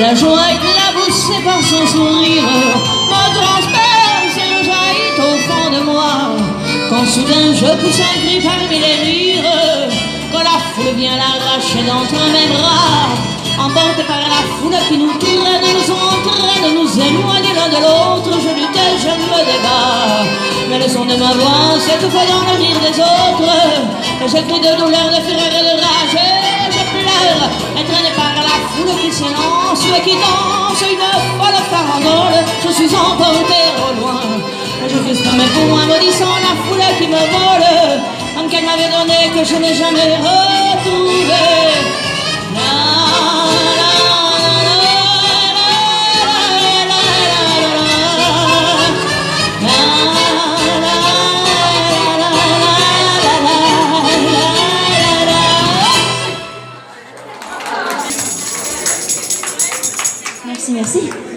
la joie et de la bouche, c'est par son sourire me transperce et jaillit au fond de moi. Quand soudain je pousse un cri parmi les rires, quand la foule vient l'arracher d'entre mes bras, emporté par la foule qui nous traîne, nous entraîne, nous éloigne l'un de l'autre. Je lutte et je me débat, mais le son de ma voix s'étouffe dans le rire des autres. Et je crie de douleur, de fureur et de rage, et je pleure, entraîné par la foule qui s'élance et qui danse une folle farandole. Je suis emporté au loin, et je fais mes poings maudissant la foule qui me vole, en qu'elle m'avait donné que je n'ai jamais retrouvé. Merci, merci.